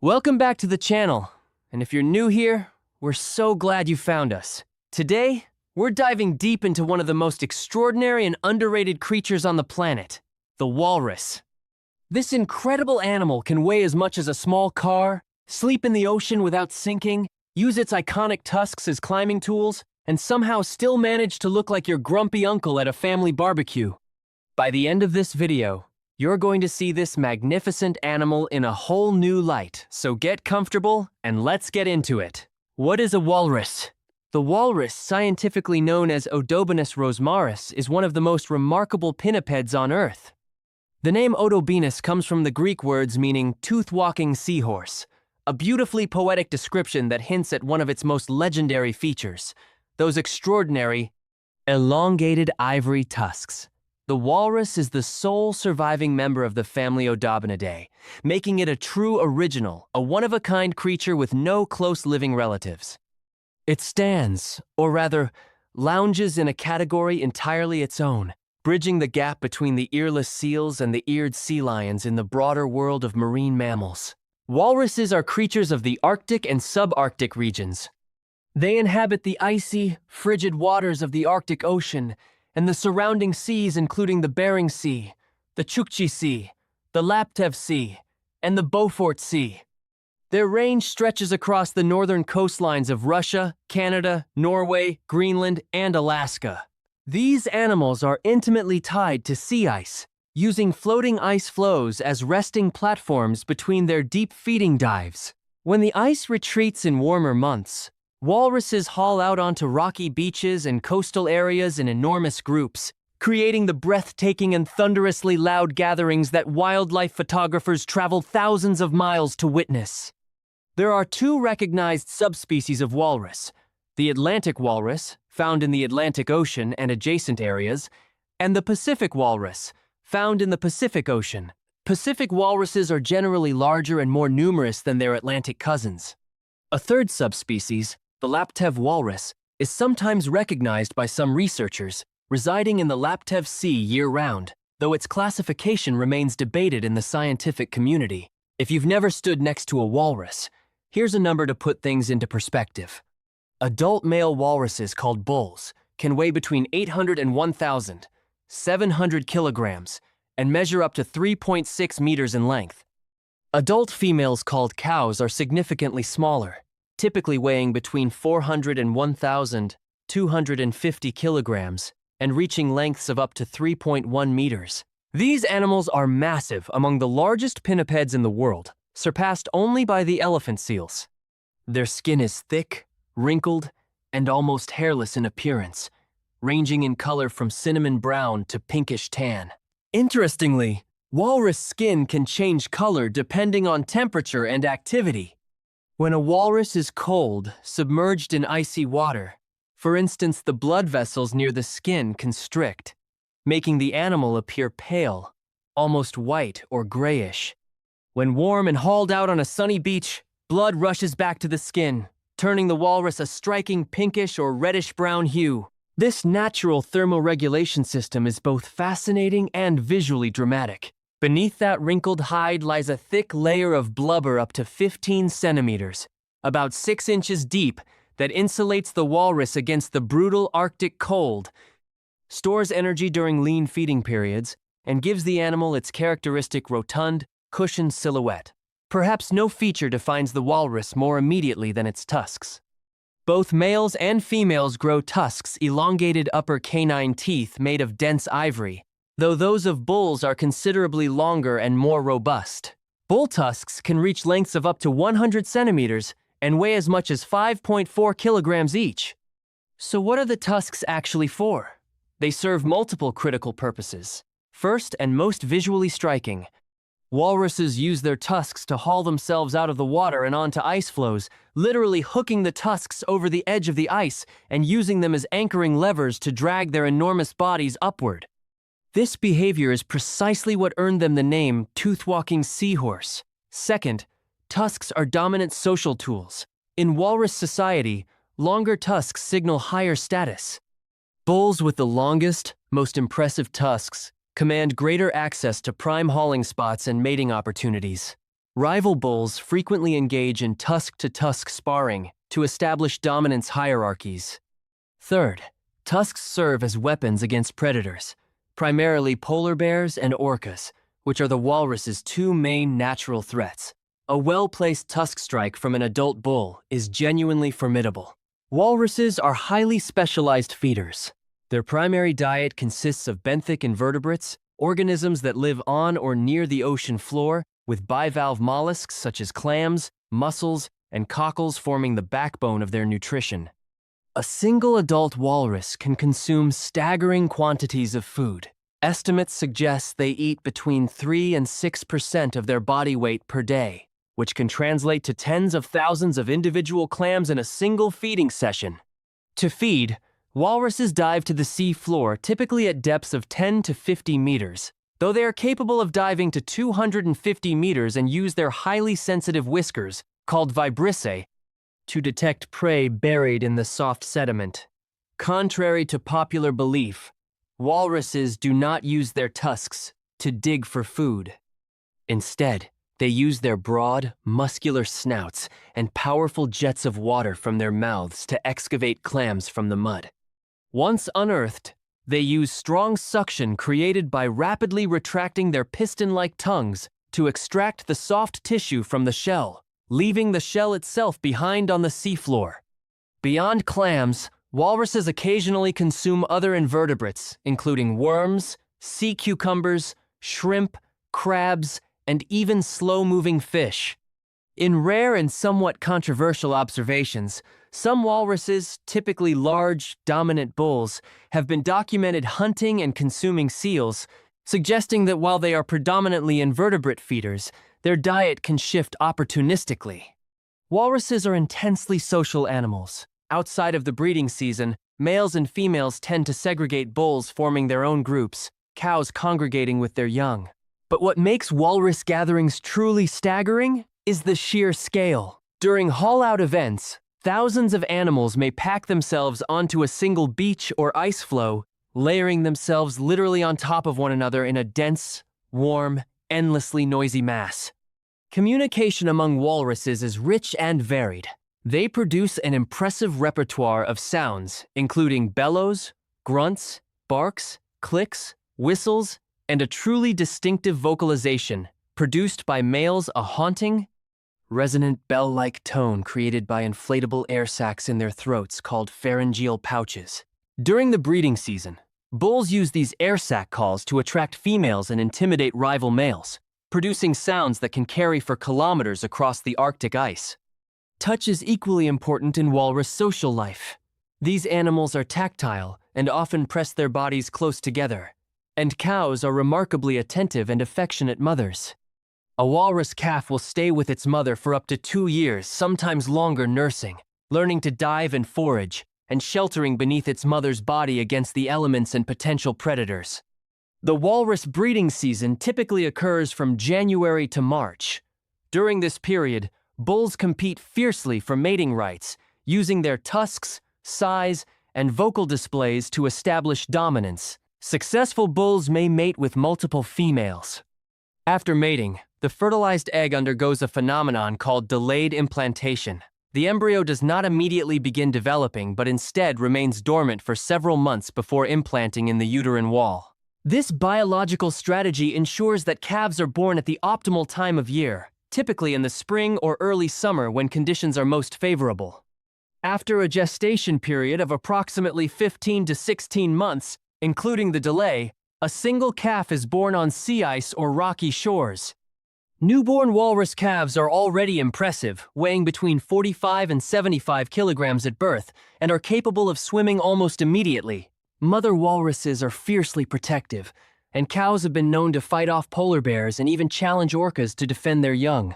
Welcome back to the channel, and if you're new here, we're so glad you found us. Today, we're diving deep into one of the most extraordinary and underrated creatures on the planet, the walrus. This incredible animal can weigh as much as a small car, sleep in the ocean without sinking, use its iconic tusks as climbing tools, and somehow still manage to look like your grumpy uncle at a family barbecue. By the end of this video, you're going to see this magnificent animal in a whole new light, so get comfortable and let's get into it. What is a walrus? The walrus, scientifically known as Odobenus rosmarus, is one of the most remarkable pinnipeds on Earth. The name Odobenus comes from the Greek words meaning tooth-walking seahorse, a beautifully poetic description that hints at one of its most legendary features, those extraordinary, elongated ivory tusks. The walrus is the sole surviving member of the family Odobenidae, making it a true original, a one-of-a-kind creature with no close living relatives. It stands, or rather, lounges in a category entirely its own, bridging the gap between the earless seals and the eared sea lions in the broader world of marine mammals. Walruses are creatures of the Arctic and subarctic regions. They inhabit the icy, frigid waters of the Arctic Ocean and the surrounding seas, including the Bering Sea, the Chukchi Sea, the Laptev Sea, and the Beaufort Sea. Their range stretches across the northern coastlines of Russia, Canada, Norway, Greenland, and Alaska. These animals are intimately tied to sea ice, using floating ice floes as resting platforms between their deep feeding dives. When the ice retreats in warmer months, walruses haul out onto rocky beaches and coastal areas in enormous groups, creating the breathtaking and thunderously loud gatherings that wildlife photographers travel thousands of miles to witness. There are two recognized subspecies of walrus: the Atlantic walrus, found in the Atlantic Ocean and adjacent areas, and the Pacific walrus, found in the Pacific Ocean. Pacific walruses are generally larger and more numerous than their Atlantic cousins. A third subspecies, the Laptev walrus, is sometimes recognized by some researchers, residing in the Laptev Sea year-round, though its classification remains debated in the scientific community. If you've never stood next to a walrus, here's a number to put things into perspective. Adult male walruses, called bulls, can weigh between 800 and 1,700 kilograms and measure up to 3.6 meters in length. Adult females, called cows, are significantly smaller, typically weighing between 400 and 1,250 kilograms and reaching lengths of up to 3.1 meters. These animals are massive, among the largest pinnipeds in the world, surpassed only by the elephant seals. Their skin is thick, wrinkled, and almost hairless in appearance, ranging in color from cinnamon brown to pinkish tan. Interestingly, walrus skin can change color depending on temperature and activity. When a walrus is cold, submerged in icy water, for instance, the blood vessels near the skin constrict, making the animal appear pale, almost white or grayish. When warm and hauled out on a sunny beach, blood rushes back to the skin, turning the walrus a striking pinkish or reddish-brown hue. This natural thermoregulation system is both fascinating and visually dramatic. Beneath that wrinkled hide lies a thick layer of blubber up to 15 centimeters, about 6 inches deep, that insulates the walrus against the brutal Arctic cold, stores energy during lean feeding periods, and gives the animal its characteristic rotund, cushioned silhouette. Perhaps no feature defines the walrus more immediately than its tusks. Both males and females grow tusks, elongated upper canine teeth made of dense ivory, though those of bulls are considerably longer and more robust. Bull tusks can reach lengths of up to 100 centimeters and weigh as much as 5.4 kilograms each. So what are the tusks actually for? They serve multiple critical purposes. First, and most visually striking, walruses use their tusks to haul themselves out of the water and onto ice floes, literally hooking the tusks over the edge of the ice and using them as anchoring levers to drag their enormous bodies upward. This behavior is precisely what earned them the name tooth-walking seahorse. Second, tusks are dominant social tools. In walrus society, longer tusks signal higher status. Bulls with the longest, most impressive tusks command greater access to prime hauling spots and mating opportunities. Rival bulls frequently engage in tusk-to-tusk sparring to establish dominance hierarchies. Third, tusks serve as weapons against predators, primarily polar bears and orcas, which are the walrus's two main natural threats. A well-placed tusk strike from an adult bull is genuinely formidable. Walruses are highly specialized feeders. Their primary diet consists of benthic invertebrates, organisms that live on or near the ocean floor, with bivalve mollusks such as clams, mussels, and cockles forming the backbone of their nutrition. A single adult walrus can consume staggering quantities of food. Estimates suggest they eat between 3 and 6% of their body weight per day, which can translate to tens of thousands of individual clams in a single feeding session. To feed, walruses dive to the sea floor typically at depths of 10 to 50 meters, though they are capable of diving to 250 meters and use their highly sensitive whiskers, called vibrissae, to detect prey buried in the soft sediment. Contrary to popular belief, walruses do not use their tusks to dig for food. Instead, they use their broad, muscular snouts and powerful jets of water from their mouths to excavate clams from the mud. Once unearthed, they use strong suction created by rapidly retracting their piston-like tongues to extract the soft tissue from the shell, leaving the shell itself behind on the seafloor. Beyond clams, walruses occasionally consume other invertebrates, including worms, sea cucumbers, shrimp, crabs, and even slow-moving fish. In rare and somewhat controversial observations, some walruses, typically large, dominant bulls, have been documented hunting and consuming seals, suggesting that while they are predominantly invertebrate feeders, their diet can shift opportunistically. Walruses are intensely social animals. Outside of the breeding season, males and females tend to segregate bulls forming their own groups, cows congregating with their young. But what makes walrus gatherings truly staggering is the sheer scale. During haul-out events, thousands of animals may pack themselves onto a single beach or ice floe, layering themselves literally on top of one another in a dense, warm, endlessly noisy mass. Communication among walruses is rich and varied. They produce an impressive repertoire of sounds, including bellows, grunts, barks, clicks, whistles, and a truly distinctive vocalization, produced by males, a haunting, resonant bell-like tone created by inflatable air sacs in their throats called pharyngeal pouches. During the breeding season, bulls use these air sac calls to attract females and intimidate rival males, producing sounds that can carry for kilometers across the Arctic ice. Touch is equally important in walrus social life. These animals are tactile and often press their bodies close together, and cows are remarkably attentive and affectionate mothers. A walrus calf will stay with its mother for up to 2 years, sometimes longer, nursing, learning to dive and forage, and sheltering beneath its mother's body against the elements and potential predators. The walrus breeding season typically occurs from January to March. During this period, bulls compete fiercely for mating rights, using their tusks, size, and vocal displays to establish dominance. Successful bulls may mate with multiple females. After mating, the fertilized egg undergoes a phenomenon called delayed implantation. The embryo does not immediately begin developing, but instead remains dormant for several months before implanting in the uterine wall. This biological strategy ensures that calves are born at the optimal time of year, typically in the spring or early summer when conditions are most favorable. After a gestation period of approximately 15 to 16 months, including the delay, a single calf is born on sea ice or rocky shores. Newborn walrus calves are already impressive, weighing between 45 and 75 kilograms at birth, and are capable of swimming almost immediately. Mother walruses are fiercely protective, and cows have been known to fight off polar bears and even challenge orcas to defend their young.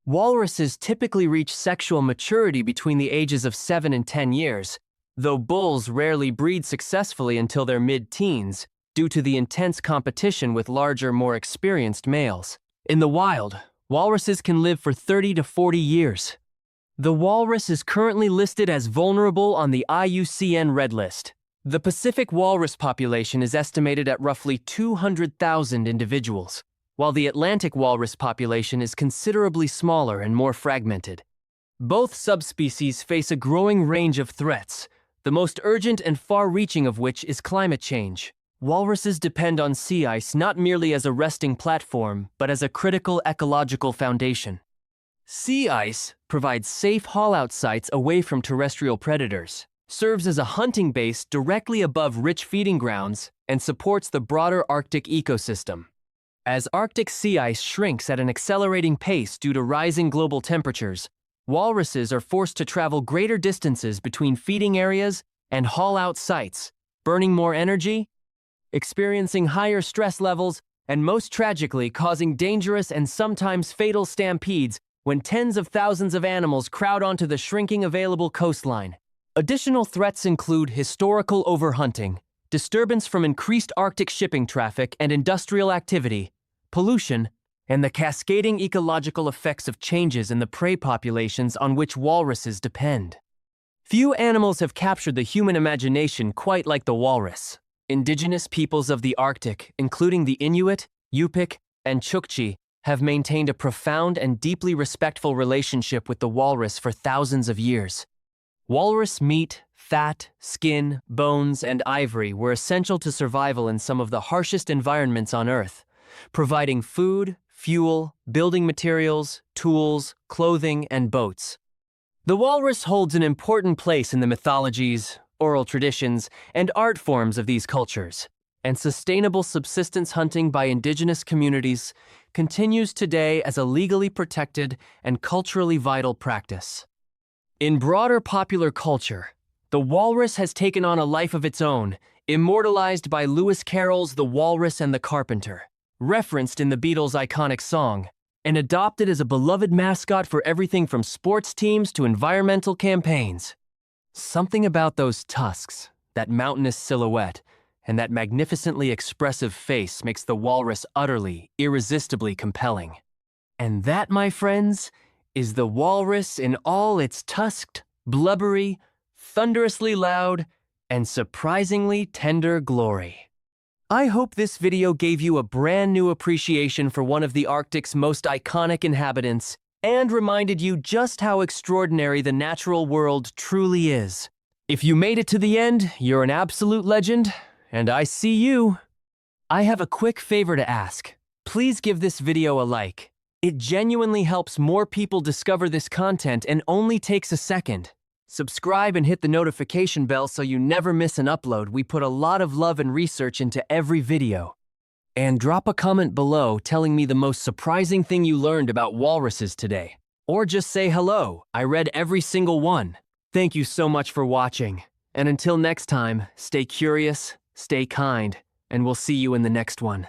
Walruses typically reach sexual maturity between the ages of 7 and 10 years, though bulls rarely breed successfully until their mid-teens, due to the intense competition with larger, more experienced males. In the wild, walruses can live for 30 to 40 years. The walrus is currently listed as vulnerable on the IUCN Red List. The Pacific walrus population is estimated at roughly 200,000 individuals. while the Atlantic walrus population is considerably smaller and more fragmented. Both subspecies face a growing range of threats, the most urgent and far-reaching of which is climate change. Walruses depend on sea ice not merely as a resting platform, but as a critical ecological foundation. Sea ice provides safe haul-out sites away from terrestrial predators, serves as a hunting base directly above rich feeding grounds, and supports the broader Arctic ecosystem. As Arctic sea ice shrinks at an accelerating pace due to rising global temperatures, walruses are forced to travel greater distances between feeding areas and haul-out sites, burning more energy, experiencing higher stress levels, and most tragically causing dangerous and sometimes fatal stampedes when tens of thousands of animals crowd onto the shrinking available coastline. Additional threats include historical overhunting, disturbance from increased Arctic shipping traffic and industrial activity, pollution, and the cascading ecological effects of changes in the prey populations on which walruses depend. Few animals have captured the human imagination quite like the walrus. Indigenous peoples of the Arctic, including the Inuit, Yupik, and Chukchi, have maintained a profound and deeply respectful relationship with the walrus for thousands of years. Walrus meat, fat, skin, bones, and ivory were essential to survival in some of the harshest environments on Earth, providing food, fuel, building materials, tools, clothing, and boats. The walrus holds an important place in the mythologies, oral traditions, and art forms of these cultures, and sustainable subsistence hunting by indigenous communities continues today as a legally protected and culturally vital practice. In broader popular culture, the walrus has taken on a life of its own, immortalized by Lewis Carroll's The Walrus and the Carpenter, referenced in the Beatles' iconic song, and adopted as a beloved mascot for everything from sports teams to environmental campaigns. Something about those tusks, that mountainous silhouette, and that magnificently expressive face makes the walrus utterly, irresistibly compelling. And that, my friends, is the walrus in all its tusked, blubbery, thunderously loud, and surprisingly tender glory. I hope this video gave you a brand new appreciation for one of the Arctic's most iconic inhabitants and reminded you just how extraordinary the natural world truly is. If you made it to the end, you're an absolute legend, and I see you. I have a quick favor to ask. Please give this video a like. It genuinely helps more people discover this content and only takes a second. Subscribe and hit the notification bell so you never miss an upload. We put a lot of love and research into every video. And drop a comment below telling me the most surprising thing you learned about walruses today. Or just say hello. I read every single one. Thank you so much for watching. And until next time, stay curious, stay kind, and we'll see you in the next one.